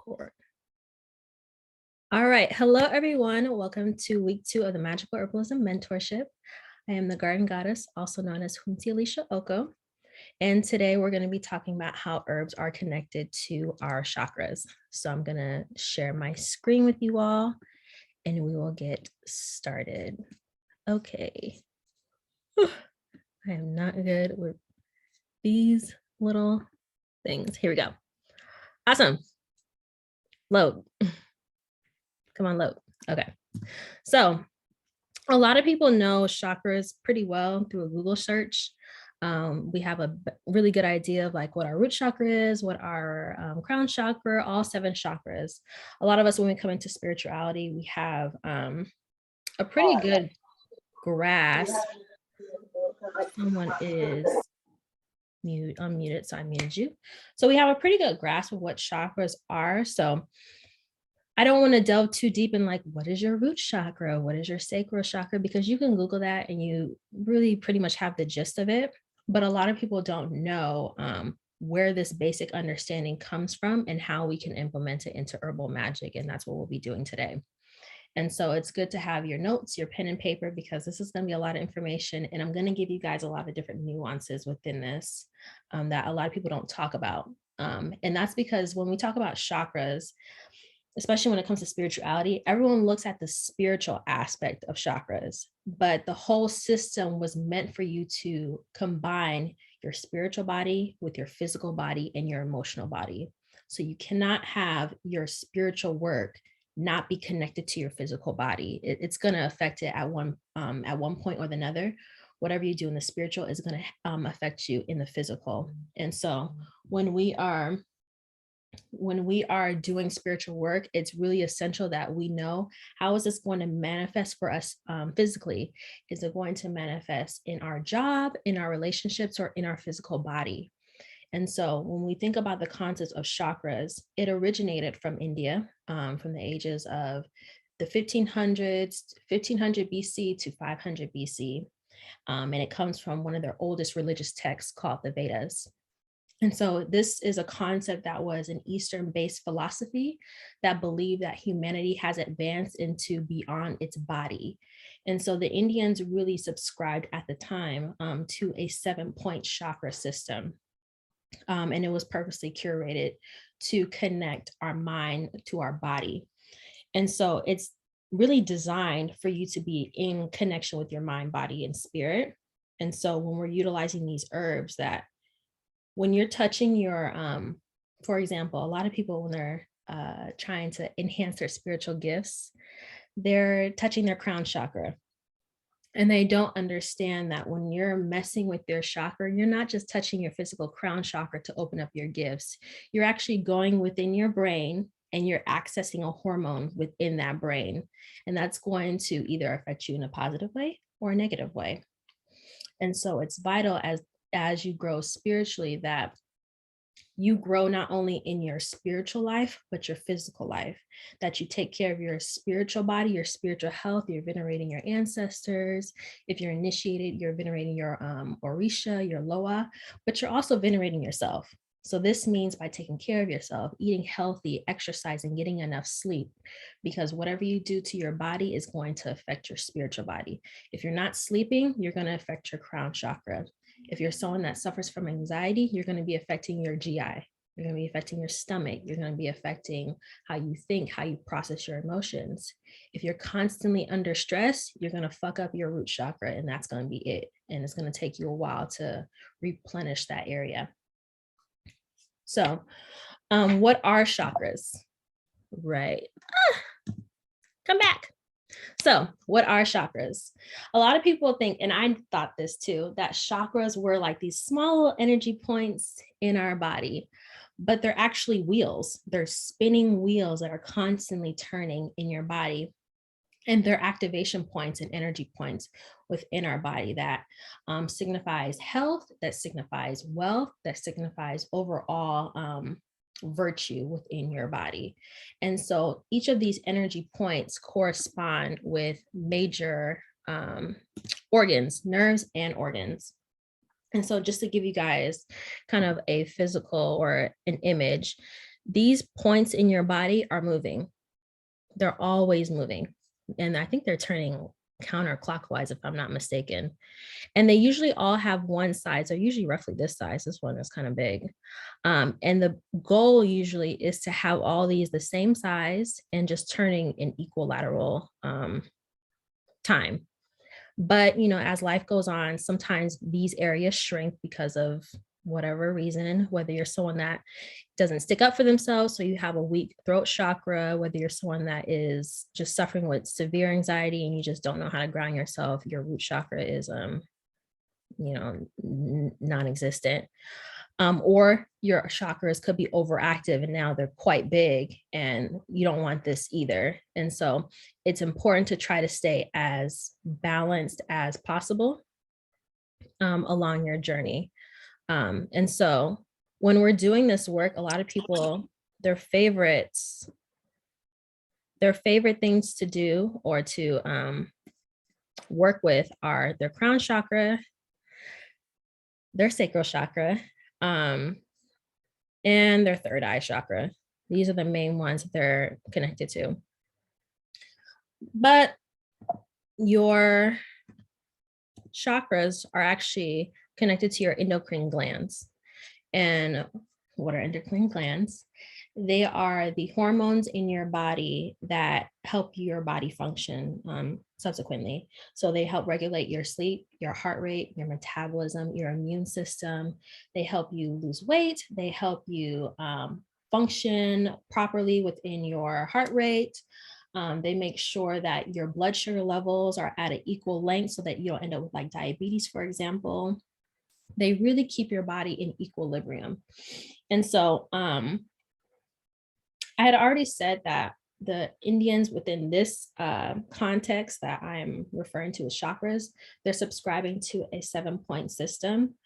Record. All right. Hello, everyone. Welcome to week 2 of the Magical Herbalism Mentorship. I am the Garden Goddess, also known as 𝒊𝒏𝒒𝒔𝒊𝒏𝒆𝒔. And today we're going to be talking about how herbs are connected to our chakras. So I'm going to share my screen with you all and we will get started. Okay. I am not good with these little things. Here we go. Awesome. Load. Come on, load. Okay. So a lot of people know chakras pretty well through a Google search. We have a really good idea of like what our root chakra is, what our crown chakra, all 7 chakras. A lot of us, when we come into spirituality, we have a pretty good grasp. Someone is unmuted, so I muted you. So we have a pretty good grasp of what chakras are. So I don't want to delve too deep in like, what is your root chakra? What is your sacral chakra? Because you can Google that and you really pretty much have the gist of it. But a lot of people don't know where this basic understanding comes from and how we can implement it into herbal magic. And that's what we'll be doing today. And so it's good to have your notes, your pen and paper, because this is going to be a lot of information. And I'm going to give you guys a lot of different nuances within this that a lot of people don't talk about. And that's because when we talk about chakras, especially when it comes to spirituality, everyone looks at the spiritual aspect of chakras, but the whole system was meant for you to combine your spiritual body with your physical body and your emotional body. So you cannot have your spiritual work not be connected to your physical body. It's going to affect it at one point or another. Whatever you do in the spiritual is going to affect you in the physical. And so when we are doing spiritual work, it's really essential that we know, how is this going to manifest for us physically? Is it going to manifest in our job, in our relationships, or in our physical body? And so when we think about the concept of chakras, it originated from India, from the ages of the 1500 BC to 500 BC. And it comes from one of their oldest religious texts called the Vedas. And so this is a concept that was an Eastern-based philosophy that believed that humanity has advanced into beyond its body. And so the Indians really subscribed at the time to a 7-point chakra system. And it was purposely curated to connect our mind to our body. And so it's really designed for you to be in connection with your mind, body, and spirit. And so when we're utilizing these herbs, that when you're touching your, for example, a lot of people, when they're trying to enhance their spiritual gifts, they're touching their crown chakra. And they don't understand that when you're messing with their chakra, you're not just touching your physical crown chakra to open up your gifts. You're actually going within your brain and you're accessing a hormone within that brain. And that's going to either affect you in a positive way or a negative way. And so it's vital as you grow spiritually that you grow not only in your spiritual life, but your physical life, that you take care of your spiritual body, your spiritual health, you're venerating your ancestors. If you're initiated, you're venerating your Orisha, your Loa, but you're also venerating yourself. So this means by taking care of yourself, eating healthy, exercising, getting enough sleep, because whatever you do to your body is going to affect your spiritual body. If you're not sleeping, you're going to affect your crown chakra. If you're someone that suffers from anxiety, you're going to be affecting your GI. You're going to be affecting your stomach. You're going to be affecting how you think, how you process your emotions. If you're constantly under stress, you're going to fuck up your root chakra, and that's going to be it. And it's going to take you a while to replenish that area. So what are chakras? Right. Come back. So what are chakras? A lot of people think, and I thought this too, that chakras were like these small energy points in our body, but they're actually wheels. They're spinning wheels that are constantly turning in your body. And they're activation points and energy points within our body that signifies health, that signifies wealth, that signifies overall virtue within your body. And so each of these energy points correspond with major organs, nerves and organs. And so just to give you guys kind of a physical or an image, These points in your body are moving. They're always moving. And I think they're turning counterclockwise, if I'm not mistaken. And they usually all have one size. They're usually roughly this size. This one is kind of big. And the goal usually is to have all these the same size and just turning in equilateral time. But, you know, as life goes on, sometimes these areas shrink because of whatever reason, whether you're someone that doesn't stick up for themselves, so you have a weak throat chakra, whether you're someone that is just suffering with severe anxiety and you just don't know how to ground yourself, your root chakra is, you know, non-existent. Or your chakras could be overactive and now they're quite big and you don't want this either. And so it's important to try to stay as balanced as possible along your journey. And so when we're doing this work, a lot of people, their favorite things to do or to work with are their crown chakra, their sacral chakra, and their third eye chakra. These are the main ones that they're connected to. But your chakras are actually connected to your endocrine glands. And what are endocrine glands? They are the hormones in your body that help your body function subsequently. So they help regulate your sleep, your heart rate, your metabolism, your immune system. They help you lose weight. They help you function properly within your heart rate. They make sure that your blood sugar levels are at an equal length so that you don't end up with like diabetes, for example. They really keep your body in equilibrium. And so I had already said that the Indians within this context that I'm referring to as chakras, they're subscribing to a 7-point system.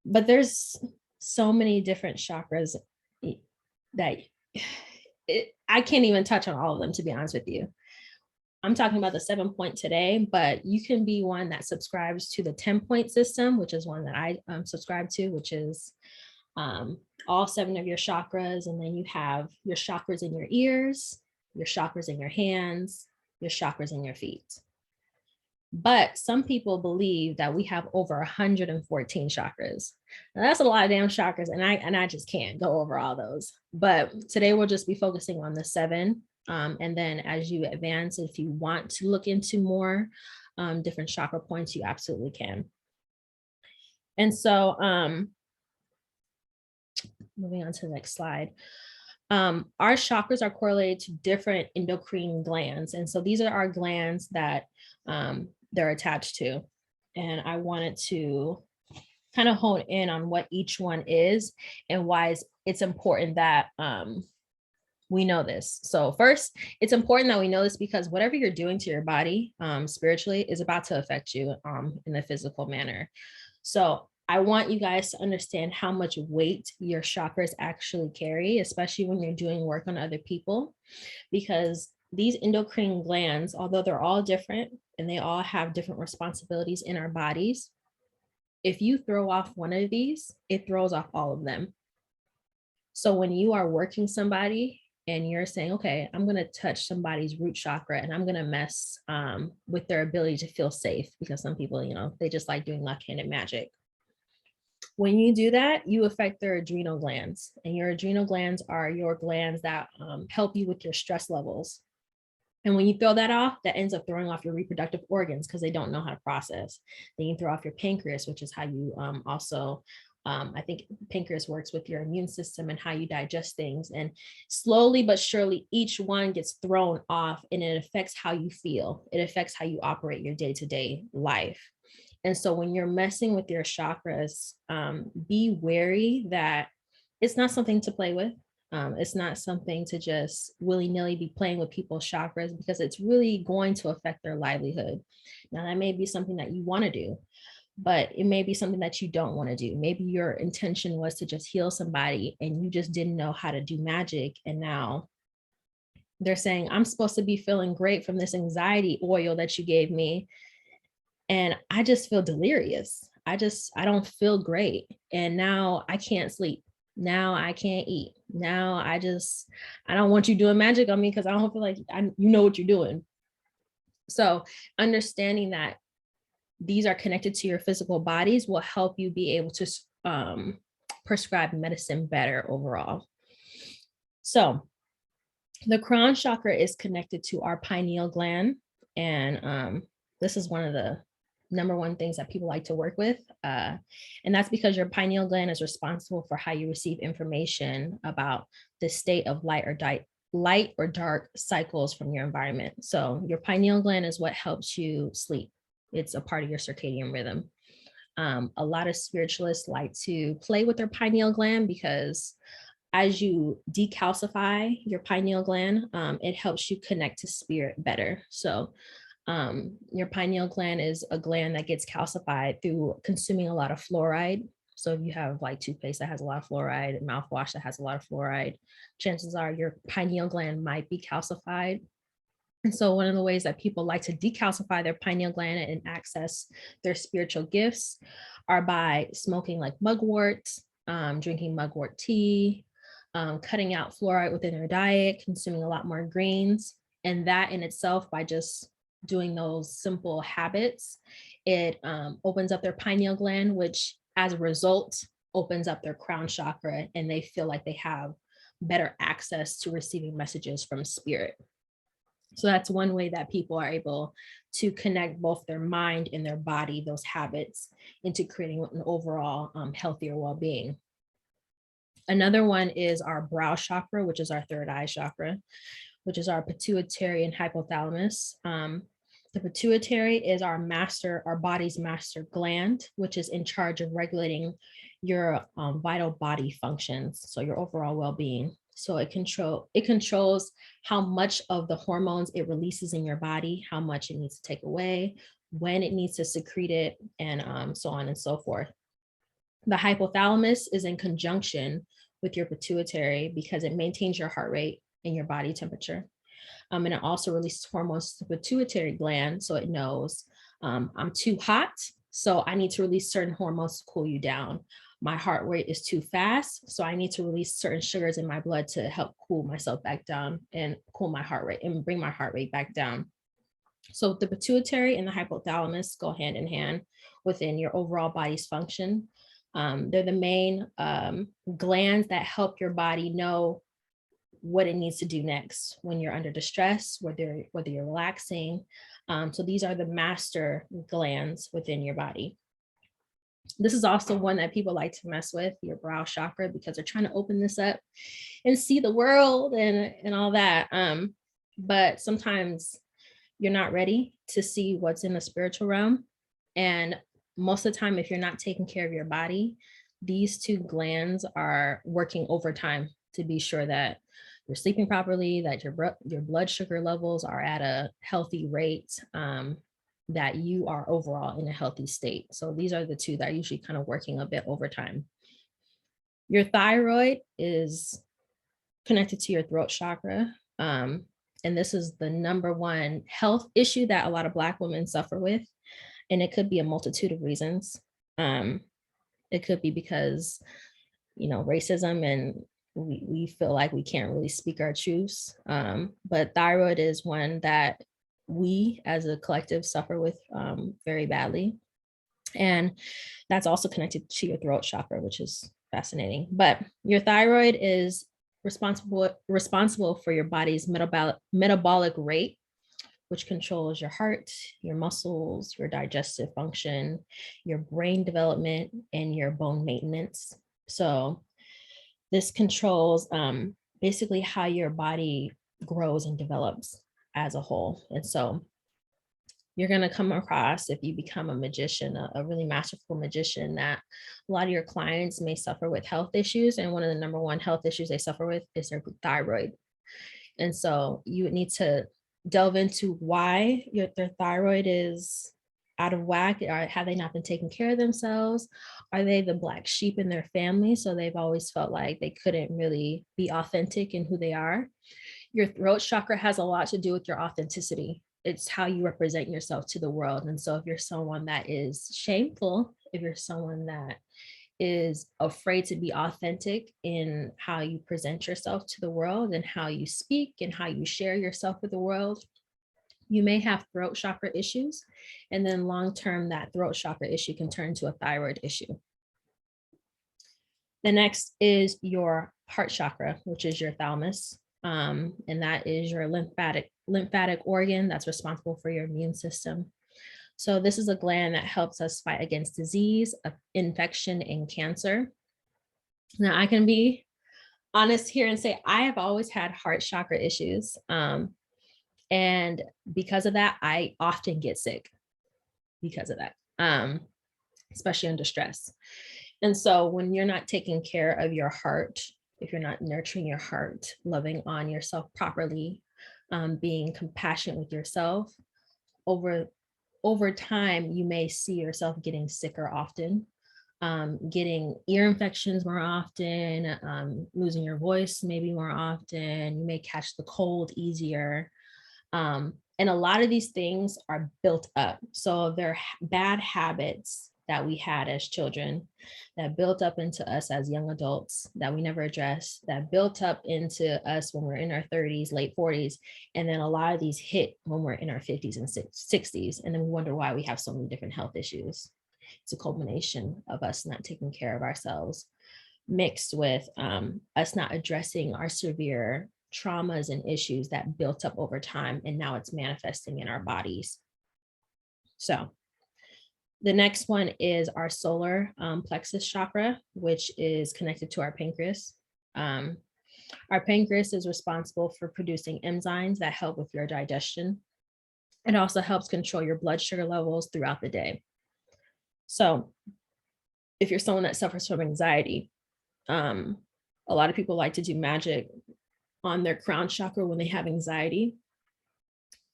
But there's so many different chakras that I can't even touch on all of them, to be honest with you. I'm talking about the 7-point today, but you can be one that subscribes to the 10-point system, which is one that I subscribe to, which is all 7 of your chakras. And then you have your chakras in your ears, your chakras in your hands, your chakras in your feet. But some people believe that we have over 114 chakras. Now that's a lot of damn chakras, and I just can't go over all those. But today we'll just be focusing on the 7. And then as you advance, if you want to look into more different chakra points, you absolutely can. And so moving on to the next slide. Our chakras are correlated to different endocrine glands. And so these are our glands that they're attached to. And I wanted to kind of hone in on what each one is and why it's important that we know this. So first, it's important that we know this because whatever you're doing to your body spiritually is about to affect you in a physical manner. So I want you guys to understand how much weight your chakras actually carry, especially when you're doing work on other people, because these endocrine glands, although they're all different and they all have different responsibilities in our bodies, if you throw off one of these, it throws off all of them. So when you are working somebody and you're saying, okay, I'm going to touch somebody's root chakra and I'm going to mess with their ability to feel safe, because some people, you know, they just like doing left-handed magic. When you do that, you affect their adrenal glands, and your adrenal glands are your glands that help you with your stress levels. And when you throw that off, that ends up throwing off your reproductive organs because they don't know how to process. Then you throw off your pancreas, which is how you I think pancreas works with your immune system and how you digest things. And slowly but surely, each one gets thrown off and it affects how you feel. It affects how you operate your day-to-day life. And so when you're messing with your chakras, be wary that it's not something to play with. It's not something to just willy-nilly be playing with people's chakras, because it's really going to affect their livelihood. Now, that may be something that you want to do, but it may be something that you don't want to do. Maybe your intention was to just heal somebody and you just didn't know how to do magic. And now they're saying, I'm supposed to be feeling great from this anxiety oil that you gave me, and I just feel delirious. I don't feel great. And now I can't sleep. Now I can't eat. Now I don't want you doing magic on me because I don't feel like you know what you're doing. So understanding that these are connected to your physical bodies will help you be able to prescribe medicine better overall. So the crown chakra is connected to our pineal gland. And this is one of the number one things that people like to work with. And that's because your pineal gland is responsible for how you receive information about the state of light or dark cycles from your environment. So your pineal gland is what helps you sleep. It's a part of your circadian rhythm. A lot of spiritualists like to play with their pineal gland because as you decalcify your pineal gland, it helps you connect to spirit better. So your pineal gland is a gland that gets calcified through consuming a lot of fluoride. So if you have like toothpaste that has a lot of fluoride, mouthwash that has a lot of fluoride, chances are your pineal gland might be calcified. And so one of the ways that people like to decalcify their pineal gland and access their spiritual gifts are by smoking like mugwort, drinking mugwort tea, cutting out fluoride within their diet, consuming a lot more greens. And that in itself, by just doing those simple habits, it opens up their pineal gland, which as a result opens up their crown chakra, and they feel like they have better access to receiving messages from spirit. So that's one way that people are able to connect both their mind and their body, those habits, into creating an overall healthier well-being. Another one is our brow chakra, which is our third eye chakra, which is our pituitary and hypothalamus. The pituitary is our body's master gland, which is in charge of regulating your vital body functions, so your overall well-being. So it controls how much of the hormones it releases in your body, how much it needs to take away, when it needs to secrete it, and so on and so forth. The hypothalamus is in conjunction with your pituitary because it maintains your heart rate and your body temperature. And it also releases hormones to the pituitary gland, so it knows I'm too hot, so I need to release certain hormones to cool you down. My heart rate is too fast, so I need to release certain sugars in my blood to help cool myself back down and cool my heart rate and bring my heart rate back down. So the pituitary and the hypothalamus go hand in hand within your overall body's function. They're the main glands that help your body know what it needs to do next when you're under distress, whether you're relaxing. So these are the master glands within your body. This is also one that people like to mess with, your brow chakra, because they're trying to open this up and see the world and all that. But sometimes you're not ready to see what's in the spiritual realm. And most of the time, if you're not taking care of your body, these two glands are working overtime to be sure that you're sleeping properly, that your blood sugar levels are at a healthy rate, that you are overall in a healthy state. So these are the two that are usually kind of working a bit overtime. Your thyroid is connected to your throat chakra. And this is the number one health issue that a lot of Black women suffer with. And it could be a multitude of reasons. It could be because, racism, and we feel like we can't really speak our truths. But thyroid is one that we as a collective suffer with very badly. And that's also connected to your throat chakra, which is fascinating. But your thyroid is responsible for your body's metabolic rate, which controls your heart, your muscles, your digestive function, your brain development, and your bone maintenance. So this controls basically how your body grows and develops as a whole. And so you're going to come across, if you become a magician, a really masterful magician, that a lot of your clients may suffer with health issues. And one of the number one health issues they suffer with is their thyroid. And so you would need to delve into why their thyroid is out of whack. Have they not been taking care of themselves? Are they the black sheep in their family? So they've always felt like they couldn't really be authentic in who they are. Your throat chakra has a lot to do with your authenticity. It's how you represent yourself to the world. And so if you're someone that is shameful, if you're someone that is afraid to be authentic in how you present yourself to the world and how you speak and how you share yourself with the world, you may have throat chakra issues. And then long term, that throat chakra issue can turn into a thyroid issue. The next is your heart chakra, which is your thalamus. And that is your lymphatic organ that's responsible for your immune system. So this is a gland that helps us fight against disease, infection, and cancer. Now, I can be honest here and say I have always had heart chakra issues. And because of that, I often get sick because of that, especially under stress. And so when you're not taking care of your heart, if you're not nurturing your heart, loving on yourself properly, being compassionate with yourself, over time, you may see yourself getting sicker often, getting ear infections more often, losing your voice maybe more often. You may catch the cold easier. And a lot of these things are built up. So they're bad habits that we had as children that built up into us as young adults that we never addressed, that built up into us when we're in our 30s, late 40s. And then a lot of these hit when we're in our 50s and 60s. And then we wonder why we have so many different health issues. It's a culmination of us not taking care of ourselves, mixed with us not addressing our severe traumas and issues that built up over time, and now it's manifesting in our bodies. So the next one is our solar plexus chakra, which is connected to our pancreas. Our pancreas is responsible for producing enzymes that help with your digestion. It also helps control your blood sugar levels throughout the day. So if you're someone that suffers from anxiety, a lot of people like to do magic on their crown chakra when they have anxiety,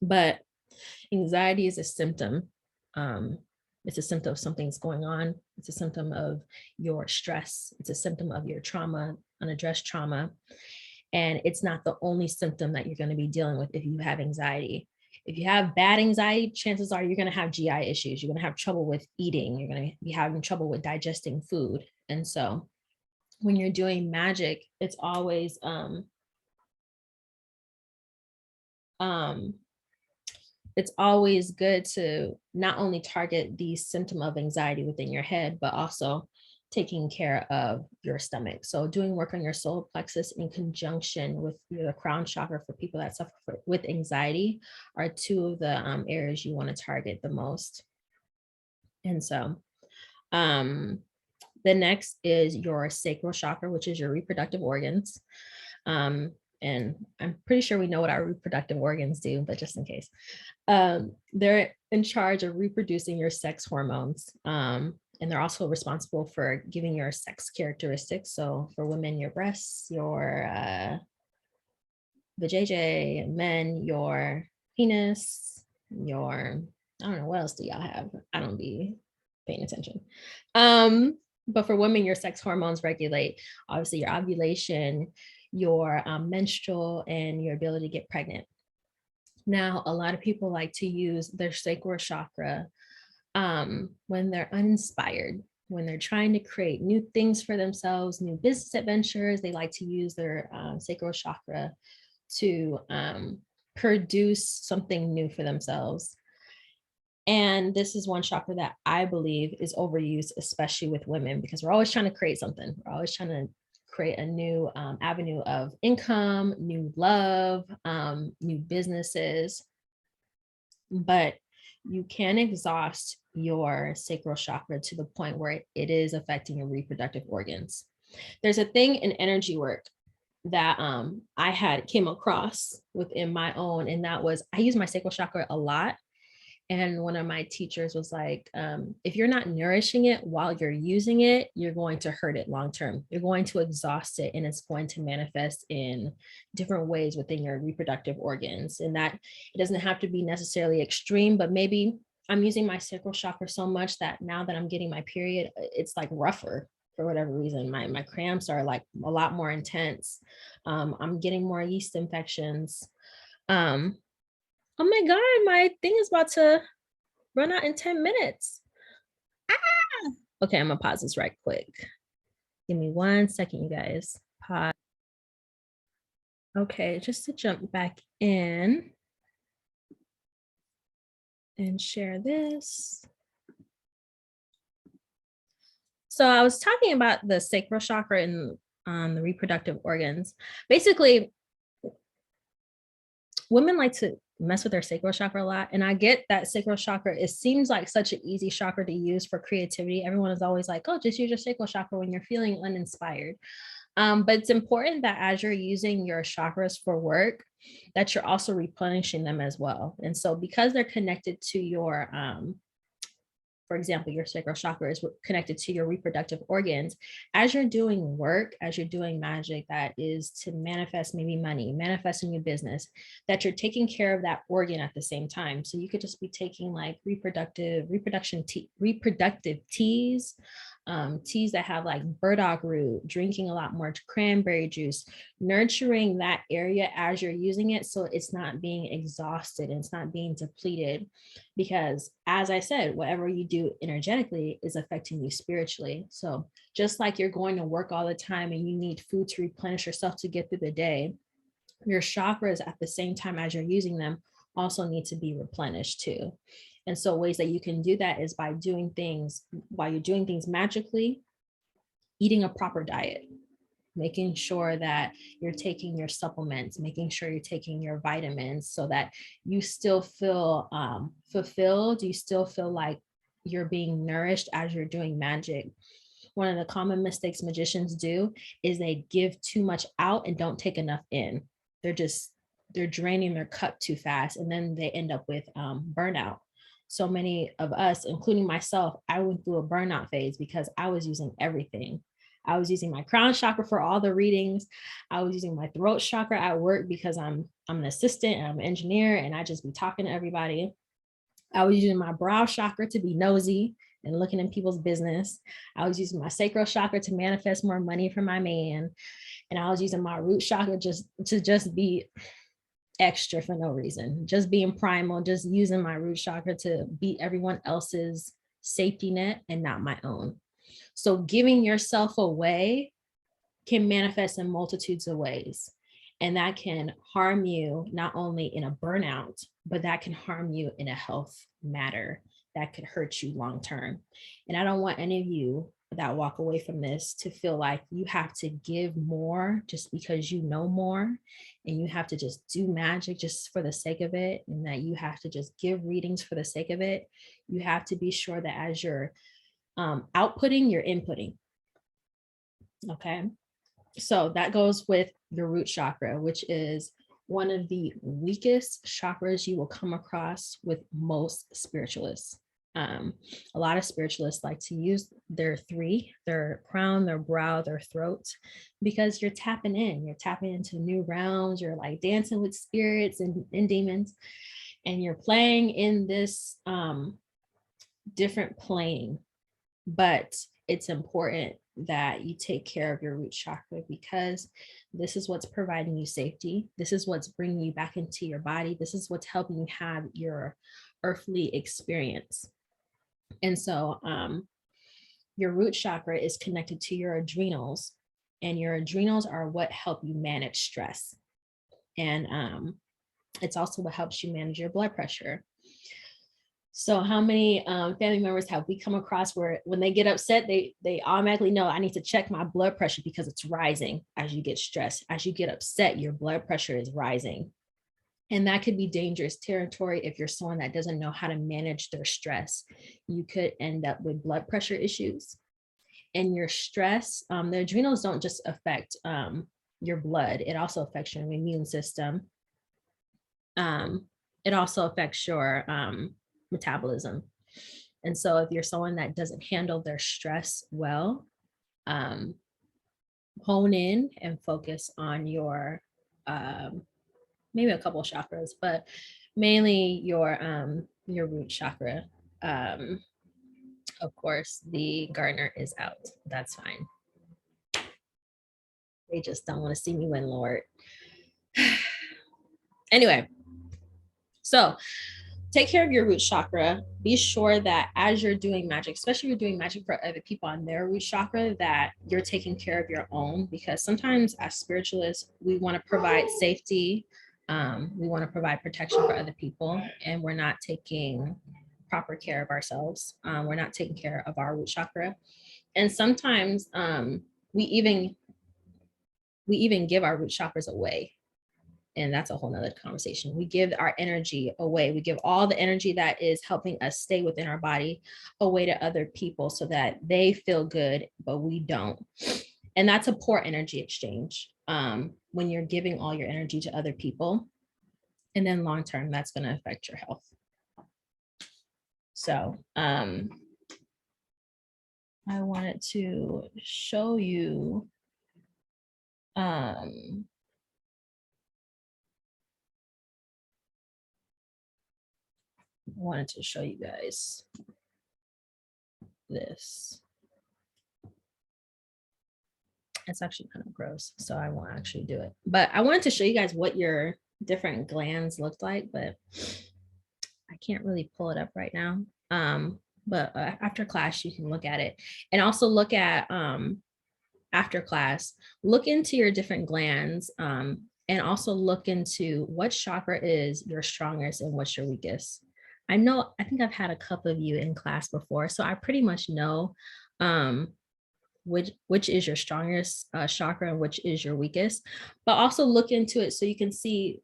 but anxiety is a symptom. It's a symptom of something's going on. It's a symptom of your stress. It's a symptom of your trauma, unaddressed trauma. And it's not the only symptom that you're going to be dealing with if you have anxiety. If you have bad anxiety, chances are you're going to have GI issues. You're going to have trouble with eating. You're going to be having trouble with digesting food. And so when you're doing magic, it's always it's always good to not only target the symptom of anxiety within your head, but also taking care of your stomach. So doing work on your solar plexus in conjunction with your crown chakra for people that suffer with anxiety are two of the areas you want to target the most. And so the next is your sacral chakra, which is your reproductive organs. And I'm pretty sure we know what our reproductive organs do, but just in case. They're in charge of reproducing your sex hormones. And they're also responsible for giving your sex characteristics. So for women, your breasts, your vajayjay, men, your penis, your, I don't know, what else do y'all have? I don't be paying attention. But for women, your sex hormones regulate, obviously, your ovulation, your menstrual, and your ability to get pregnant. Now, a lot of people like to use their sacral chakra when they're uninspired, when they're trying to create new things for themselves, new business adventures. They like to use their sacral chakra to produce something new for themselves. And this is one chakra that I believe is overused, especially with women, because we're always trying to create something. We're always trying to create a new avenue of income, new love, new businesses. But you can exhaust your sacral chakra to the point where it is affecting your reproductive organs. There's a thing in energy work that I came across within my own, and that was I use my sacral chakra a lot. And one of my teachers was like, if you're not nourishing it while you're using it, you're going to hurt it long term. You're going to exhaust it, and it's going to manifest in different ways within your reproductive organs. And that it doesn't have to be necessarily extreme, but maybe I'm using my sacral chakra so much that now that I'm getting my period, it's like rougher for whatever reason. My cramps are like a lot more intense. I'm getting more yeast infections. Oh my God, my thing is about to run out in 10 minutes. Ah! Okay, I'm gonna pause this right quick. Give me 1 second, you guys. Pause. Okay, just to jump back in and share this. So I was talking about the sacral chakra and the reproductive organs. Basically, women like to mess with their sacral chakra a lot. And I get that sacral chakra, it seems like such an easy chakra to use for creativity. Everyone is always like, oh, just use your sacral chakra when you're feeling uninspired. But it's important that as you're using your chakras for work, that you're also replenishing them as well. And so because they're connected to your for example, your sacral chakra is connected to your reproductive organs. As you're doing work, as you're doing magic that is to manifest maybe money, manifest in your business, that you're taking care of that organ at the same time. So you could just be taking like reproductive teas, teas that have like burdock root, drinking a lot more cranberry juice, nurturing that area as you're using it so it's not being exhausted and it's not being depleted. Because as I said, whatever you do energetically is affecting you spiritually. So just like you're going to work all the time and you need food to replenish yourself to get through the day, your chakras at the same time as you're using them also need to be replenished too. And so ways that you can do that is by doing things while you're doing things magically, eating a proper diet, making sure that you're taking your supplements, making sure you're taking your vitamins so that you still feel fulfilled, you still feel like you're being nourished as you're doing magic. One of the common mistakes magicians do is they give too much out and don't take enough in. They're draining their cup too fast, and then they end up with burnout. So many of us, including myself, I went through a burnout phase because I was using everything. I was using my crown chakra for all the readings. I was using my throat chakra at work because I'm an assistant and I'm an engineer and I just be talking to everybody. I was using my brow chakra to be nosy and looking in people's business. I was using my sacral chakra to manifest more money for my man. And I was using my root chakra to be extra for no reason, just being primal, just using my root chakra to be everyone else's safety net and not my own. So giving yourself away can manifest in multitudes of ways. And that can harm you not only in a burnout, but that can harm you in a health matter that could hurt you long term. And I don't want any of you that walk away from this to feel like you have to give more just because you know more, and you have to just do magic just for the sake of it, and that you have to just give readings for the sake of it. You have to be sure that as you're outputting, you're inputting. Okay. So that goes with your root chakra, which is one of the weakest chakras you will come across with most spiritualists. A lot of spiritualists like to use their crown, their brow, their throat, because you're tapping into new realms. You're like dancing with spirits and demons, and you're playing in this different plane. But it's important that you take care of your root chakra, because this is what's providing you safety. This is what's bringing you back into your body. This is what's helping you have your earthly experience. And so your root chakra is connected to your adrenals, and your adrenals are what help you manage stress. And it's also what helps you manage your blood pressure. So how many family members have we come across where when they get upset, they automatically know I need to check my blood pressure because it's rising as you get stressed. As you get upset, your blood pressure is rising. And that could be dangerous territory if you're someone that doesn't know how to manage their stress. You could end up with blood pressure issues. And your stress, the adrenals don't just affect your blood, it also affects your immune system. It also affects your metabolism. And so if you're someone that doesn't handle their stress well, hone in and focus on your maybe a couple chakras, but mainly your root chakra. Of course, the gardener is out. That's fine. They just don't want to see me win, Lord. Anyway, so take care of your root chakra. Be sure that as you're doing magic, especially if you're doing magic for other people on their root chakra, that you're taking care of your own, because sometimes as spiritualists, we want to provide safety. We want to provide protection for other people, and we're not taking proper care of ourselves. We're not taking care of our root chakra. And sometimes we even give our root chakras away, and that's a whole nother conversation. We give our energy away. We give all the energy that is helping us stay within our body away to other people so that they feel good, but we don't. And that's a poor energy exchange. When you're giving all your energy to other people, and then long term, that's going to affect your health. So I wanted to show you guys this. It's actually kind of gross, so I won't actually do it. But I wanted to show you guys what your different glands look like, but I can't really pull it up right now. But after class, you can look at it, and also look at after class, look into your different glands, and also look into what chakra is your strongest and what's your weakest. I think I've had a couple of you in class before, so I pretty much know which is your strongest chakra and which is your weakest. But also look into it so you can see,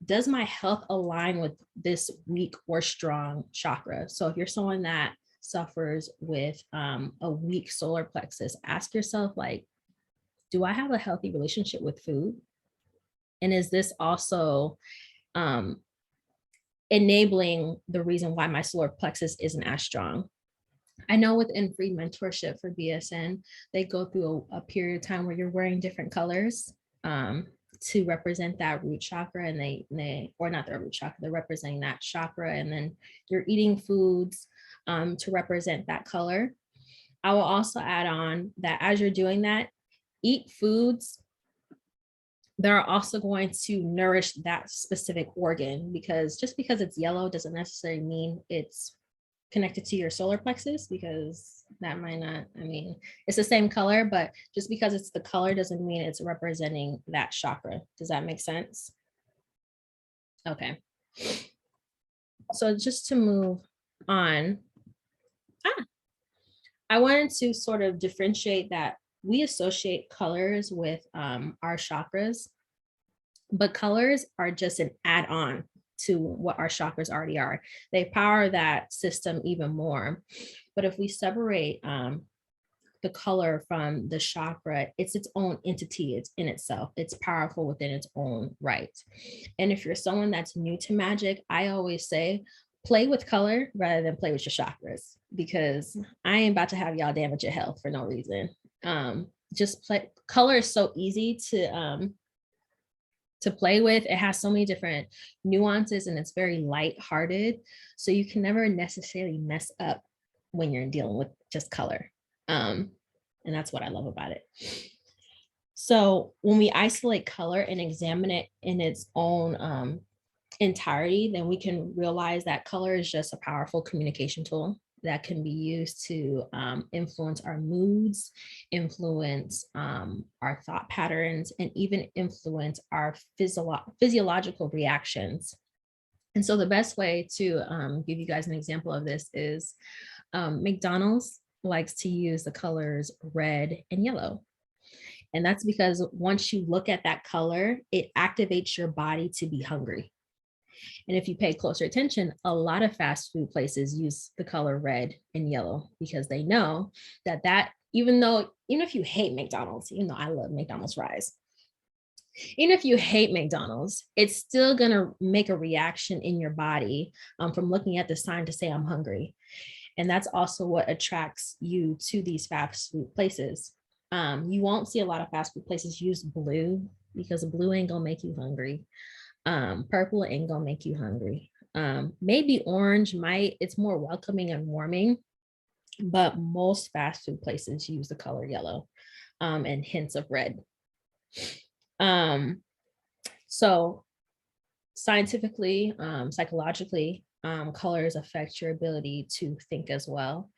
does my health align with this weak or strong chakra? So if you're someone that suffers with a weak solar plexus, ask yourself, like, do I have a healthy relationship with food? And is this also enabling the reason why my solar plexus isn't as strong? I know within free mentorship for BSN, they go through a period of time where you're wearing different colors to represent that root chakra, and they or not their root chakra, they're representing that chakra, and then you're eating foods to represent that color. I will also add on that as you're doing that, eat foods that are also going to nourish that specific organ, because just because it's yellow doesn't necessarily mean it's connected to your solar plexus, because that might not, I mean, it's the same color, but just because it's the color doesn't mean it's representing that chakra. Does that make sense? Okay. So just to move on, I wanted to sort of differentiate that we associate colors with our chakras, but colors are just an add-on to what our chakras already are. They power that system even more. But if we separate the color from the chakra, it's its own entity. It's in itself. It's powerful within its own right. And if you're someone that's new to magic, I always say, play with color rather than play with your chakras, because I ain't about to have y'all damage your health for no reason. Just play. Color is so easy to play with. It has so many different nuances, and it's very light-hearted. So you can never necessarily mess up when you're dealing with just color. And that's what I love about it. So when we isolate color and examine it in its own entirety, then we can realize that color is just a powerful communication tool that can be used to influence our moods, influence our thought patterns, and even influence our physiological reactions. And so the best way to give you guys an example of this is McDonald's likes to use the colors red and yellow. And that's because once you look at that color, it activates your body to be hungry. And if you pay closer attention, a lot of fast food places use the color red and yellow because they know that even if you hate McDonald's, even though I love McDonald's fries, even if you hate McDonald's, it's still going to make a reaction in your body from looking at the sign to say, I'm hungry. And that's also what attracts you to these fast food places. You won't see a lot of fast food places use blue, because blue ain't gonna make you hungry. Purple ain't gonna make you hungry. Maybe orange might, it's more welcoming and warming, but most fast food places use the color yellow and hints of red. So scientifically, psychologically, colors affect your ability to think as well.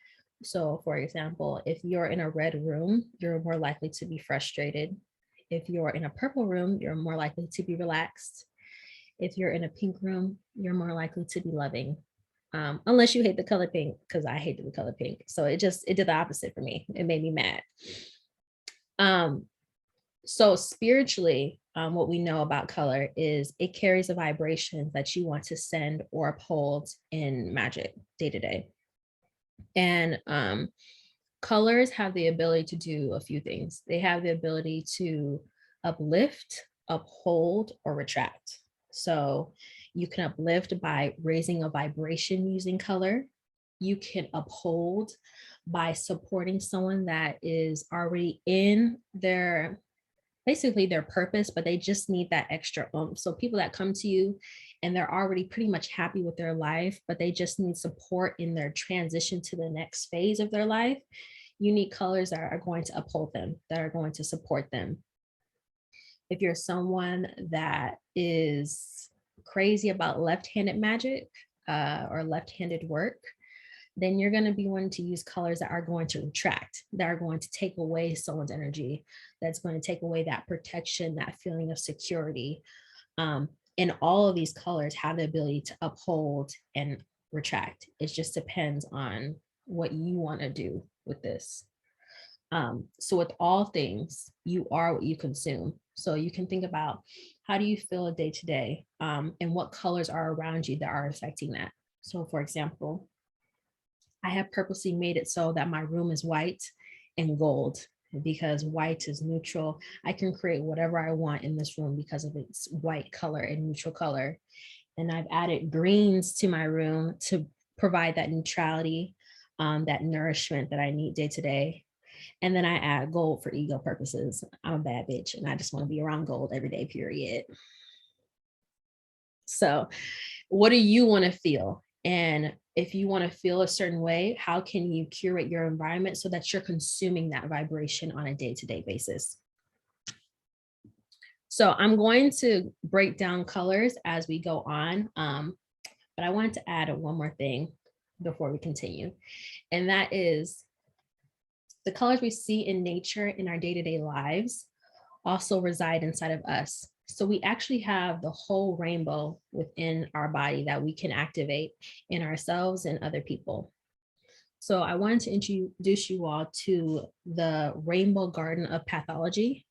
So for example, if you're in a red room, you're more likely to be frustrated. If you're in a purple room, you're more likely to be relaxed. If you're in a pink room, you're more likely to be loving. Unless you hate the color pink, because I hated the color pink. So it did the opposite for me. It made me mad. So spiritually, what we know about color is it carries a vibration that you want to send or uphold in magic day to day. And colors have the ability to do a few things. They have the ability to uplift, uphold, or retract. So you can uplift by raising a vibration using color. You can uphold by supporting someone that is already in their basically their purpose, but they just need that extra oomph. So people that come to you and they're already pretty much happy with their life, but they just need support in their transition to the next phase of their life, you need colors that are going to uphold them, that are going to support them. If you're someone that is crazy about left-handed magic or left-handed work, then you're going to be wanting to use colors that are going to retract, that are going to take away someone's energy, that's going to take away that protection, that feeling of security. And all of these colors have the ability to uphold and retract. It just depends on what you want to do with this. So with all things, you are what you consume. So you can think about, how do you feel day to day, and what colors are around you that are affecting that. So for example, I have purposely made it so that my room is white and gold, because white is neutral. I can create whatever I want in this room because of its white color and neutral color. And I've added greens to my room to provide that neutrality, that nourishment that I need day to day. And then I add gold for ego purposes. I'm a bad bitch and I just want to be around gold every day, period. So what do you want to feel? And if you want to feel a certain way, how can you curate your environment so that you're consuming that vibration on a day-to-day basis? So I'm going to break down colors as we go on, but I wanted to add one more thing before we continue, and that is the colors we see in nature in our day-to-day lives also reside inside of us. So we actually have the whole rainbow within our body that we can activate in ourselves and other people. So I wanted to introduce you all to the Rainbow Garden of Pathology,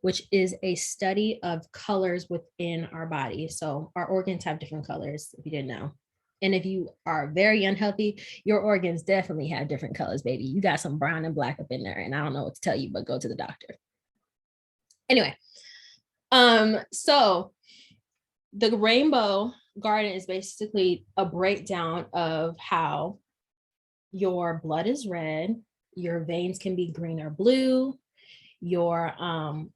which is a study of colors within our body. So our organs have different colors, if you didn't know. And if you are very unhealthy, your organs definitely have different colors, baby. You got some brown and black up in there, and I don't know what to tell you, but go to the doctor. Anyway, so the Rainbow Garden is basically a breakdown of how your blood is red, your veins can be green or blue, your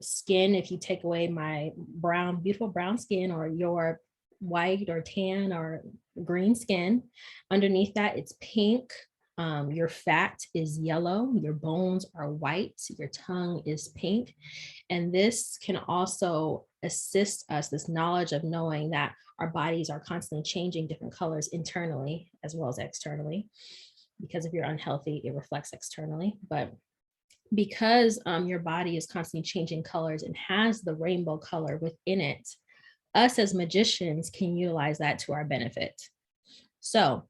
skin, if you take away my brown, beautiful brown skin, or your white or tan or green skin, underneath that it's pink. Your fat is yellow, your bones are white, your tongue is pink. And this can also assist us, this knowledge of knowing that our bodies are constantly changing different colors internally as well as externally, because if you're unhealthy, it reflects externally. But because your body is constantly changing colors and has the rainbow color within it, us as magicians can utilize that to our benefit. So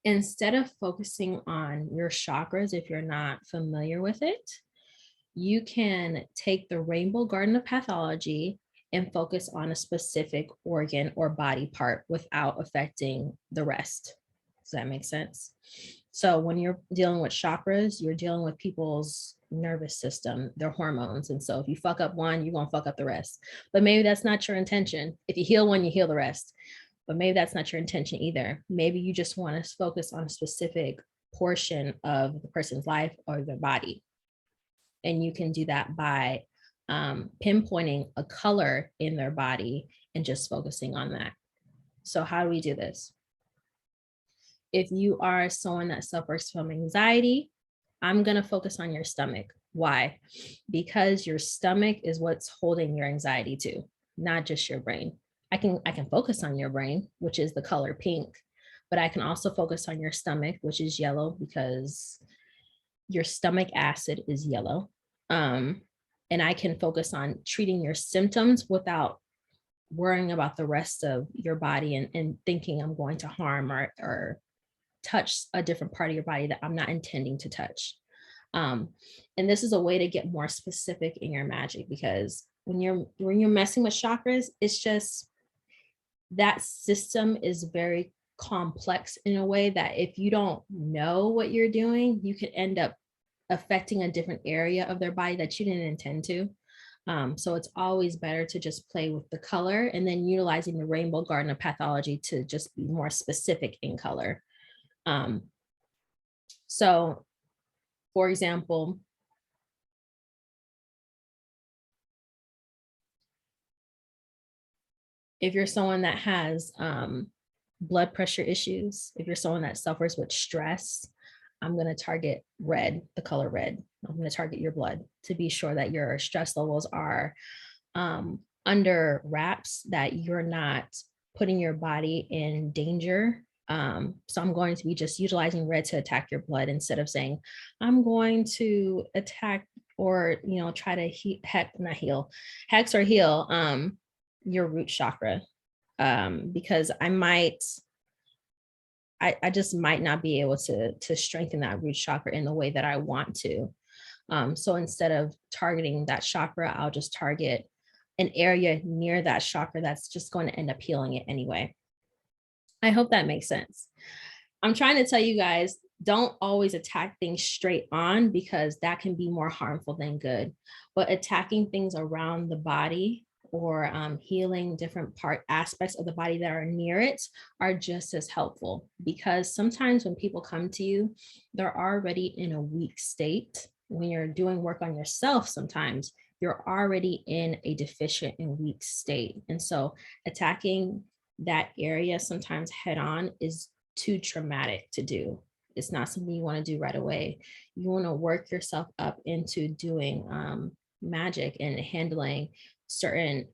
instead of focusing on your chakras, if you're not familiar with it, you can take the Rainbow Garden of Pathology and focus on a specific organ or body part without affecting the rest. Does that make sense? So when you're dealing with chakras, you're dealing with people's nervous system, their hormones. And so if you fuck up one, you're going to fuck up the rest. But maybe that's not your intention. If you heal one, you heal the rest. But maybe that's not your intention either. Maybe you just want to focus on a specific portion of the person's life or their body. And you can do that by pinpointing a color in their body and just focusing on that. So how do we do this? If you are someone that suffers from anxiety, I'm going to focus on your stomach. Why? Because your stomach is what's holding your anxiety to, not just your brain. I can focus on your brain, which is the color pink, but I can also focus on your stomach, which is yellow because your stomach acid is yellow. And I can focus on treating your symptoms without worrying about the rest of your body and thinking I'm going to harm or touch a different part of your body that I'm not intending to touch. And this is a way to get more specific in your magic, because when you're messing with chakras, it's just that system is very complex in a way that if you don't know what you're doing, you could end up affecting a different area of their body that you didn't intend to. So it's always better to just play with the color and then utilizing the rainbow garden of pathology to just be more specific in color. So for example, if you're someone that has blood pressure issues, if you're someone that suffers with stress, I'm going to target red, the color red. I'm going to target your blood to be sure that your stress levels are under wraps, that you're not putting your body in danger. So I'm going to be just utilizing red to attack your blood instead of saying, I'm going to attack or, try to hex or heal your root chakra. Because I just might not be able to strengthen that root chakra in the way that I want to. So instead of targeting that chakra, I'll just target an area near that chakra that's just going to end up healing it anyway. I hope that makes sense. I'm trying to tell you guys, don't always attack things straight on, because that can be more harmful than good. But attacking things around the body or healing different aspects of the body that are near it are just as helpful, because sometimes when people come to you, they're already in a weak state. When you're doing work on yourself, sometimes you're already in a deficient and weak state. And so attacking that area sometimes head on is too traumatic to do. It's not something you want to do right away. You want to work yourself up into doing magic and handling certain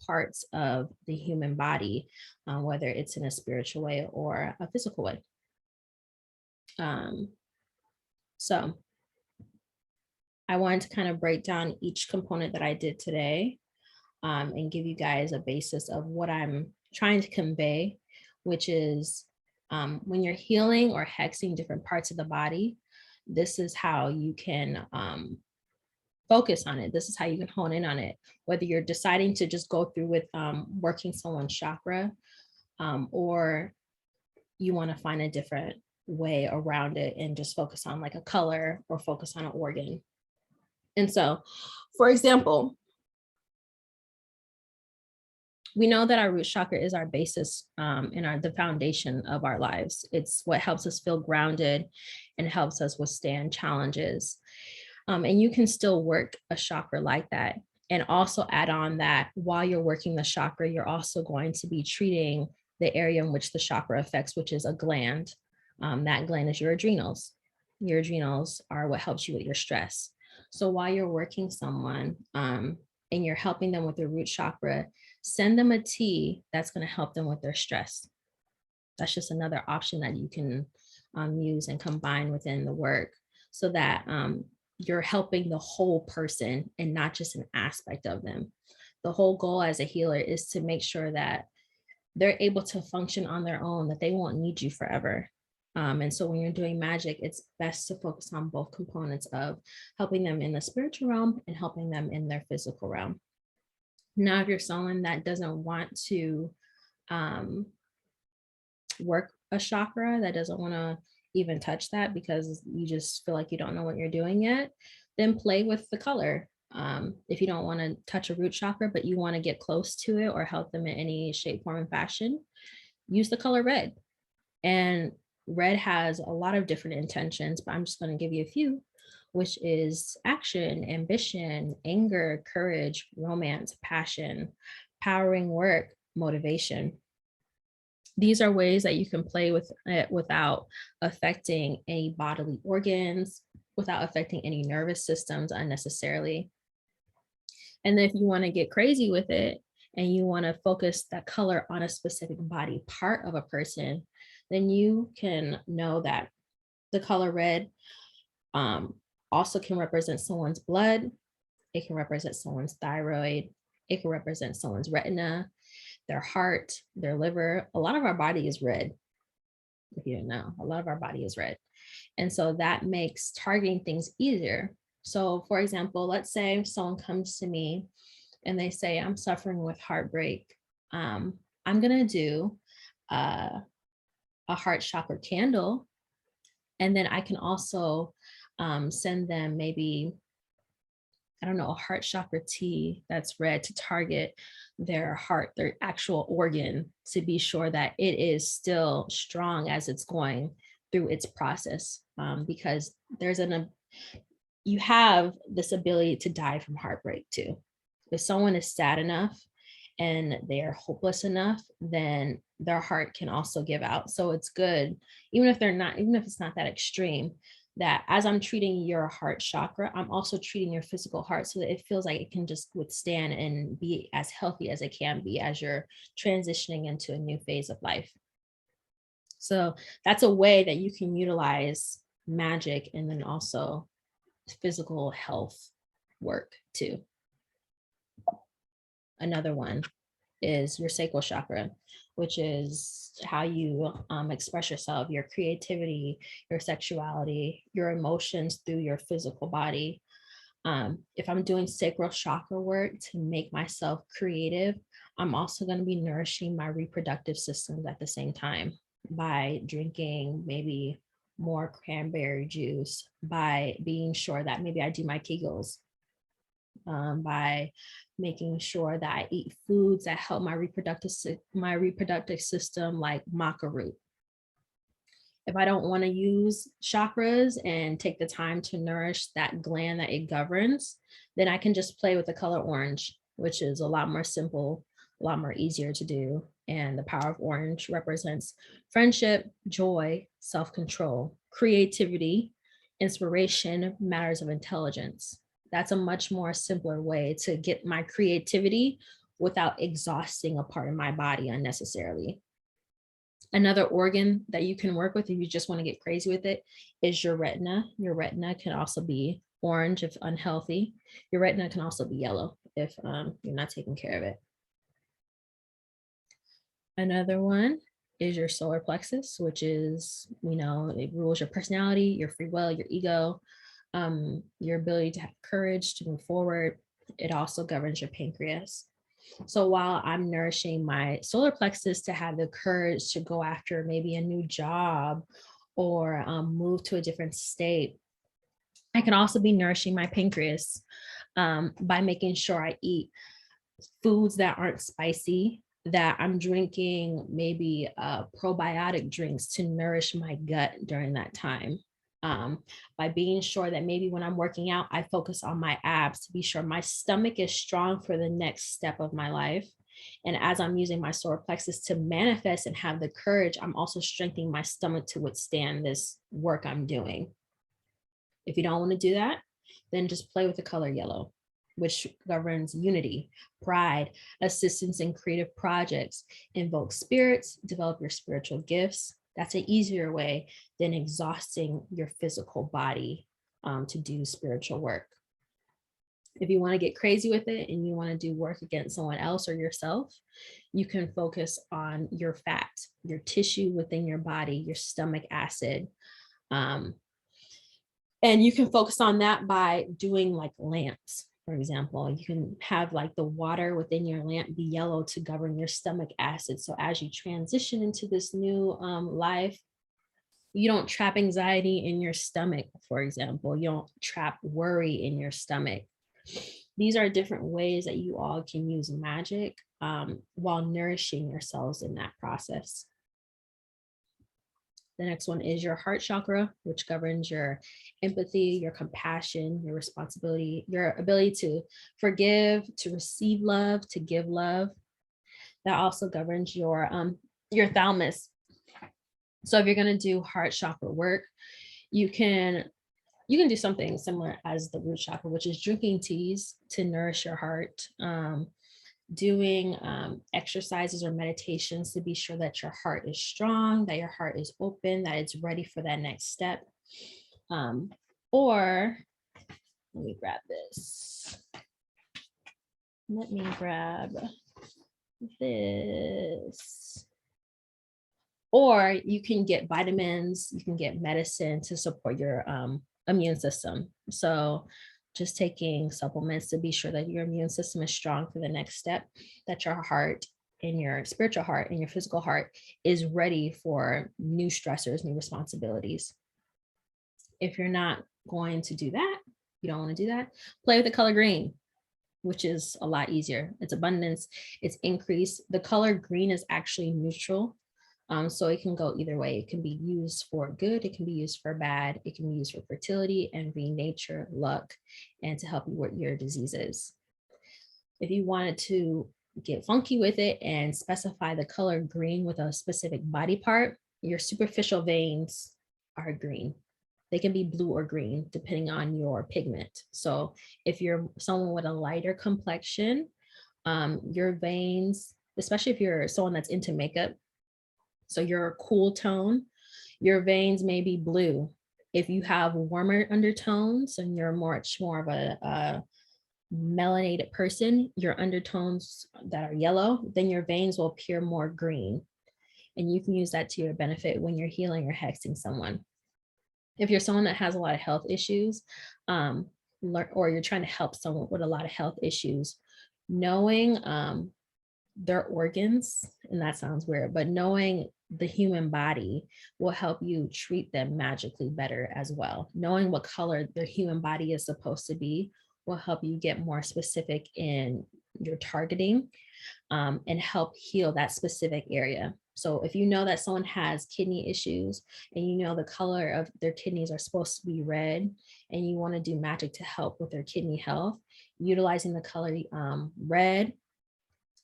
parts of the human body, whether it's in a spiritual way or a physical way. So I wanted to kind of break down each component that I did today and give you guys a basis of what I'm trying to convey, which is when you're healing or hexing different parts of the body, this is how you can focus on it. This is how you can hone in on it, whether you're deciding to just go through with working someone's chakra, or you want to find a different way around it and just focus on like a color or focus on an organ. And so, for example, we know that our root chakra is our basis and the foundation of our lives. It's what helps us feel grounded and helps us withstand challenges. And you can still work a chakra like that. And also add on that while you're working the chakra, you're also going to be treating the area in which the chakra affects, which is a gland. That gland is your adrenals. Your adrenals are what helps you with your stress. So while you're working someone and you're helping them with their root chakra, send them a tea that's going to help them with their stress. That's just another option that you can use and combine within the work, so that you're helping the whole person and not just an aspect of them. The whole goal as a healer is to make sure that they're able to function on their own, that they won't need you forever. And so when you're doing magic, it's best to focus on both components of helping them in the spiritual realm and helping them in their physical realm. Now, if you're someone that doesn't want to work a chakra, that doesn't want to even touch that because you just feel like you don't know what you're doing yet, then play with the color. If you don't want to touch a root chakra, but you want to get close to it or help them in any shape, form, and fashion, use the color red. And red has a lot of different intentions, but I'm just going to give you a few, which is action, ambition, anger, courage, romance, passion, powering work, motivation. These are ways that you can play with it without affecting any bodily organs, without affecting any nervous systems unnecessarily. And then if you want to get crazy with it and you want to focus that color on a specific body part of a person, then you can know that the color red um, also can represent someone's blood. It can represent someone's thyroid. It can represent someone's retina, their heart, their liver. A lot of our body is red. If you didn't know, a lot of our body is red. And so that makes targeting things easier. So for example, let's say someone comes to me and they say, I'm suffering with heartbreak. I'm going to do a heart chakra candle. And then I can also send them maybe, I don't know, a heart chakra tea that's red to target their heart, their actual organ, to be sure that it is still strong as it's going through its process. Because you have this ability to die from heartbreak too. If someone is sad enough and they are hopeless enough, then their heart can also give out. So it's good, even if it's not that extreme, that as I'm treating your heart chakra, I'm also treating your physical heart so that it feels like it can just withstand and be as healthy as it can be as you're transitioning into a new phase of life. So that's a way that you can utilize magic and then also physical health work too. Another one is your sacral chakra, which is how you express yourself, your creativity, your sexuality, your emotions through your physical body. If I'm doing sacral chakra work to make myself creative, I'm also going to be nourishing my reproductive systems at the same time by drinking maybe more cranberry juice, by being sure that maybe I do my Kegels, by making sure that I eat foods that help my reproductive system, like maca root. If I don't want to use chakras and take the time to nourish that gland that it governs, then I can just play with the color orange, which is a lot more simple, a lot more easier to do. And the power of orange represents friendship, joy, self-control, creativity, inspiration, matters of intelligence. That's a much more simpler way to get my creativity without exhausting a part of my body unnecessarily. Another organ that you can work with if you just want to get crazy with it is your retina. Your retina can also be orange if unhealthy. Your retina can also be yellow if you're not taking care of it. Another one is your solar plexus, which is, it rules your personality, your free will, your ego, your ability to have courage to move forward. It also governs your pancreas. So while I'm nourishing my solar plexus to have the courage to go after maybe a new job or move to a different state, I can also be nourishing my pancreas by making sure I eat foods that aren't spicy, that I'm drinking maybe probiotic drinks to nourish my gut during that time. By being sure that maybe when I'm working out, I focus on my abs to be sure my stomach is strong for the next step of my life. And as I'm using my solar plexus to manifest and have the courage, I'm also strengthening my stomach to withstand this work I'm doing. If you don't want to do that, then just play with the color yellow, which governs unity, pride, assistance in creative projects, invoke spirits, develop your spiritual gifts. That's an easier way than exhausting your physical body to do spiritual work. If you want to get crazy with it and you want to do work against someone else or yourself, you can focus on your fat, your tissue within your body, your stomach acid. And you can focus on that by doing like lamps. For example, you can have like the water within your lamp be yellow to govern your stomach acid. So as you transition into this new life, you don't trap anxiety in your stomach, for example. You don't trap worry in your stomach. These are different ways that you all can use magic while nourishing yourselves in that process. The next one is your heart chakra, which governs your empathy, your compassion, your responsibility, your ability to forgive, to receive love, to give love. That also governs your thalamus. So if you're going to do heart chakra work, you can do something similar as the root chakra, which is drinking teas to nourish your heart. doing exercises or meditations to be sure that your heart is strong, that your heart is open, that it's ready for that next step. Or let me grab this. Let me grab this. Or you can get vitamins, you can get medicine to support your immune system. So just taking supplements to be sure that your immune system is strong for the next step, that your heart and your spiritual heart and your physical heart is ready for new stressors, new responsibilities. If you're not going to do that, you don't want to do that, play with the color green, which is a lot easier. It's abundance, it's increase. The color green is actually neutral. So it can go either way. It can be used for good, it can be used for bad, it can be used for fertility, envy, nature, luck, and to help you with your diseases. If you wanted to get funky with it and specify the color green with a specific body part, your superficial veins are green. They can be blue or green depending on your pigment. So if you're someone with a lighter complexion, your veins, especially if you're someone that's into makeup, so you're a cool tone, your veins may be blue. If you have warmer undertones and you're much more of a melanated person, your undertones that are yellow, then your veins will appear more green. And you can use that to your benefit when you're healing or hexing someone. If you're someone that has a lot of health issues, or you're trying to help someone with a lot of health issues, knowing their organs, and that sounds weird, but knowing the human body will help you treat them magically better as well. Knowing what color the human body is supposed to be will help you get more specific in your targeting, and help heal that specific area. So if you know that someone has kidney issues and you know the color of their kidneys are supposed to be red and you want to do magic to help with their kidney health, utilizing the color red,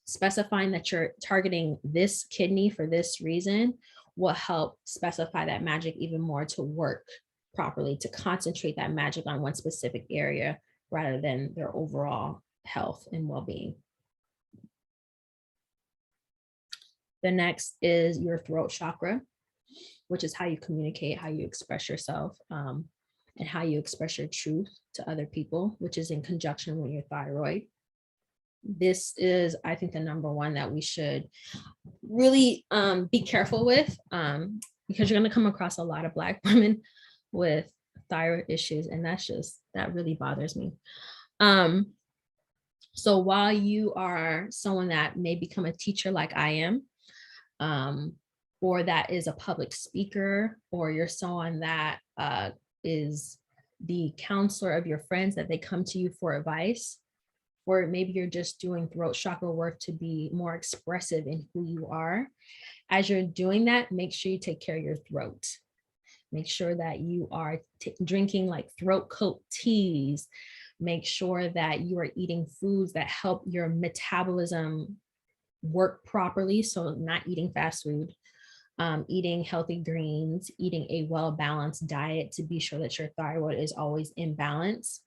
specifying that you're targeting this kidney for this reason will help specify that magic even more to work properly, to concentrate that magic on one specific area rather than their overall health and well-being. The next is your throat chakra, which is how you communicate, how you express yourself, and how you express your truth to other people, which is in conjunction with your thyroid. This is, I think, the number one that we should really be careful with, because you're going to come across a lot of Black women with thyroid issues, and that really bothers me. So while you are someone that may become a teacher like I am, or that is a public speaker, or you're someone that is the counselor of your friends that they come to you for advice, or maybe you're just doing throat chakra work to be more expressive in who you are. As you're doing that, make sure you take care of your throat. Make sure that you are drinking like throat coat teas. Make sure that you are eating foods that help your metabolism work properly. So not eating fast food, eating healthy greens, eating a well-balanced diet to be sure that your thyroid is always in balance,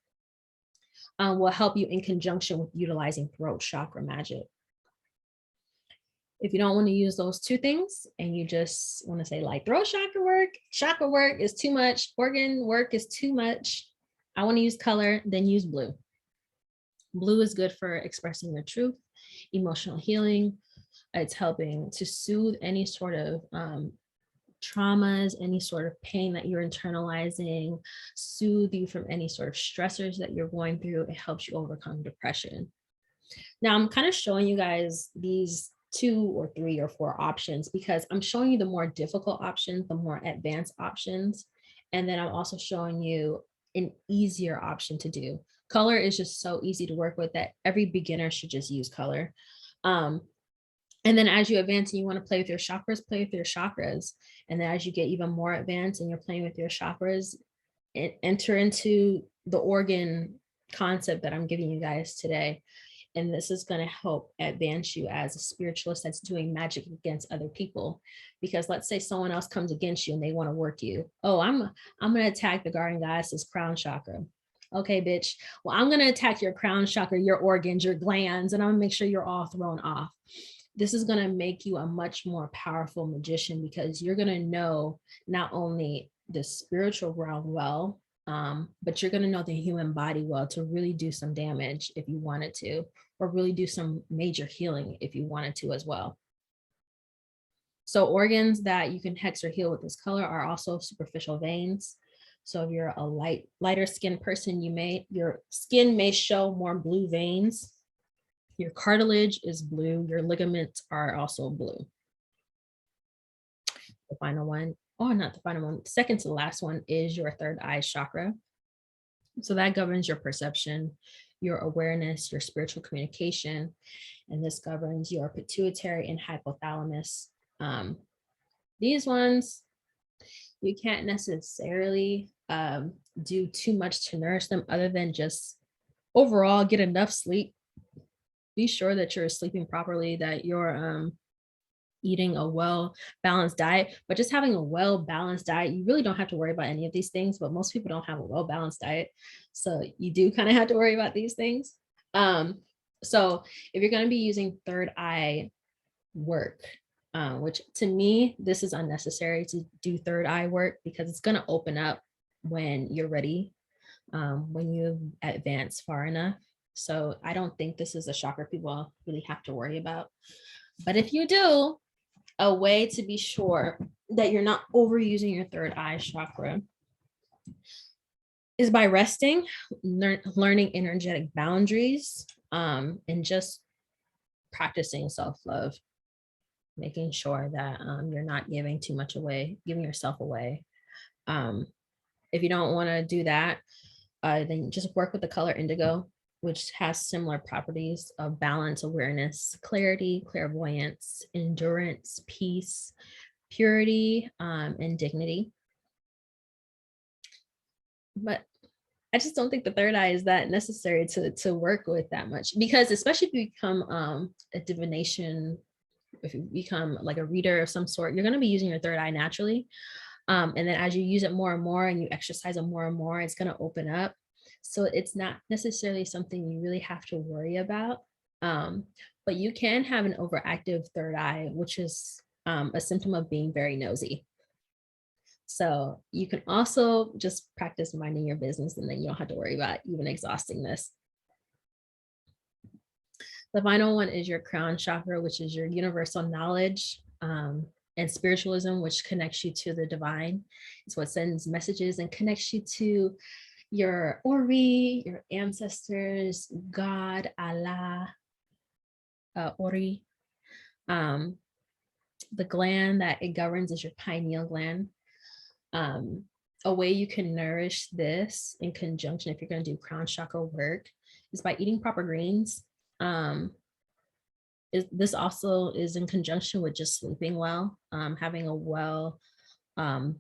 will help you in conjunction with utilizing throat chakra magic. If you don't want to use those two things and you just want to say like throat chakra work is too much, organ work is too much, I want to use color, then use blue. Blue is good for expressing your truth, emotional healing. It's helping to soothe any sort of traumas, any sort of pain that you're internalizing, soothe you from any sort of stressors that you're going through. It helps you overcome depression. Now I'm kind of showing you guys these 2 or 3 or 4 options because I'm showing you the more difficult options, the more advanced options. And then I'm also showing you an easier option to do. Color is just so easy to work with that every beginner should just use color. And then as you advance and you want to play with your chakras, play with your chakras. And then as you get even more advanced and you're playing with your chakras, enter into the organ concept that I'm giving you guys today. And this is going to help advance you as a spiritualist that's doing magic against other people. Because let's say someone else comes against you and they want to work you. Oh, I'm going to attack the garden goddess's crown chakra. Okay, bitch. Well, I'm going to attack your crown chakra, your organs, your glands, and I'm going to make sure you're all thrown off. This is going to make you a much more powerful magician because you're going to know not only the spiritual realm well, but you're going to know the human body well to really do some damage if you wanted to, or really do some major healing if you wanted to as well. So organs that you can hex or heal with this color are also superficial veins. So if you're a lighter skinned person, your skin may show more blue veins. Your cartilage is blue. Your ligaments are also blue. The final one, or not the final one, second to the last one is your third eye chakra. So that governs your perception, your awareness, your spiritual communication, and this governs your pituitary and hypothalamus. These ones, you can't necessarily do too much to nourish them other than just overall get enough sleep. Be sure that you're sleeping properly, that you're eating a well-balanced diet. But just having a well-balanced diet, you really don't have to worry about any of these things, but most people don't have a well-balanced diet. So you do kind of have to worry about these things. So if you're going to be using third eye work, which to me, this is unnecessary to do third eye work because it's going to open up when you're ready, when you advance far enough. So I don't think this is a chakra people really have to worry about. But if you do, a way to be sure that you're not overusing your third eye chakra is by resting, learning energetic boundaries, and just practicing self-love, making sure that you're not giving too much away, giving yourself away. If you don't want to do that, then just work with the color indigo, which has similar properties of balance, awareness, clarity, clairvoyance, endurance, peace, purity, and dignity. But I just don't think the third eye is that necessary to work with that much, because especially if you become a divination, if you become like a reader of some sort, you're going to be using your third eye naturally. And then as you use it more and more and you exercise it more and more, it's going to open up. So it's not necessarily something you really have to worry about. But you can have an overactive third eye, which is a symptom of being very nosy. So you can also just practice minding your business, and then you don't have to worry about even exhausting this. The final one is your crown chakra, which is your universal knowledge, and spiritualism, which connects you to the divine. It's what sends messages and connects you to your Ori, your ancestors, God, Allah, Ori. The gland that it governs is your pineal gland. A way you can nourish this in conjunction, if you're going to do crown chakra work, is by eating proper greens. This also is in conjunction with just sleeping well, having a well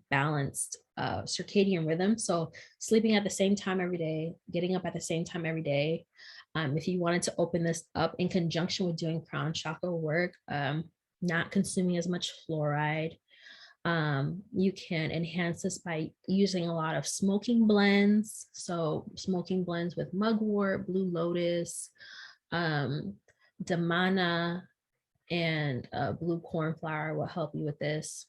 balanced circadian rhythm. So sleeping at the same time every day, getting up at the same time every day. If you wanted to open this up in conjunction with doing crown chakra work, not consuming as much fluoride, you can enhance this by using a lot of smoking blends. So smoking blends with mugwort, blue lotus, damana, and blue cornflower will help you with this.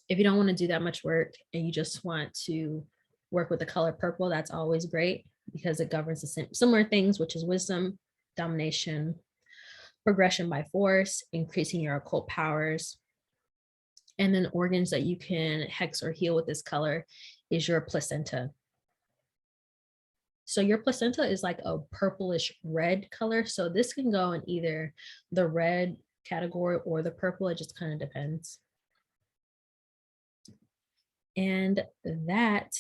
If you don't want to do that much work and you just want to work with the color purple, that's always great because it governs the similar things, which is wisdom, domination, progression by force, increasing your occult powers. And then organs that you can hex or heal with this color is your placenta. So your placenta is like a purplish red color. So this can go in either the red category or the purple. It just kind of depends. And that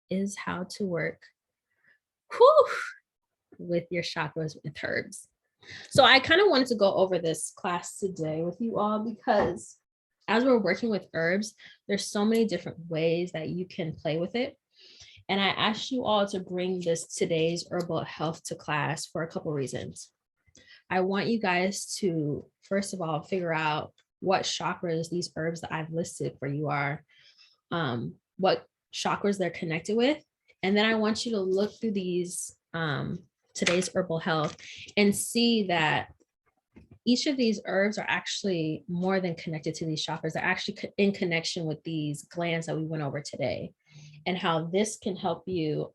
is how to work with your chakras with herbs. So I kind of wanted to go over this class today with you all because as we're working with herbs, there's so many different ways that you can play with it. And I asked you all to bring this today's herbal health to class for a couple reasons. I want you guys to, first of all, figure out what chakras these herbs that I've listed for you are, what chakras they're connected with, And then I want you to look through these today's herbal health and see that each of these herbs are actually more than connected to these chakras. They're actually in connection with these glands that we went over today, and how this can help you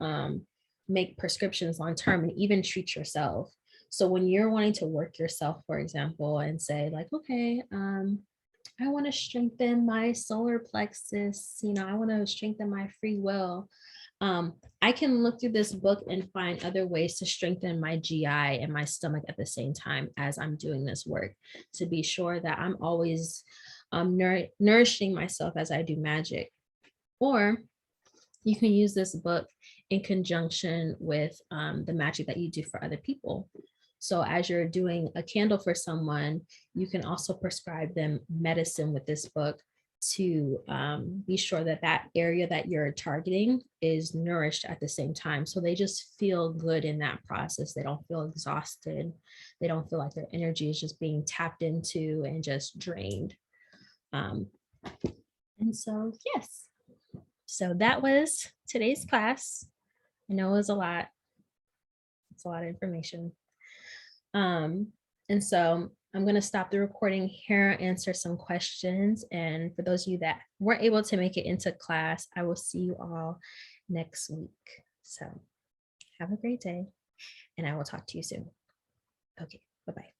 make prescriptions long term and even treat yourself. So when you're wanting to work yourself, for example, and say like, okay, I want to strengthen my solar plexus, I want to strengthen my free will. I can look through this book and find other ways to strengthen my GI and my stomach at the same time as I'm doing this work, to be sure that I'm always nourishing myself as I do magic. Or you can use this book in conjunction with the magic that you do for other people. So as you're doing a candle for someone, you can also prescribe them medicine with this book to be sure that that area that you're targeting is nourished at the same time. So they just feel good in that process. They don't feel exhausted. They don't feel like their energy is just being tapped into and just drained. And so, yes. So that was today's class. I know it was a lot. It's a lot of information. And so I'm going to stop the recording here, answer some questions. And for those of you that weren't able to make it into class, I will see you all next week. So have a great day, and I will talk to you soon. Okay, bye-bye.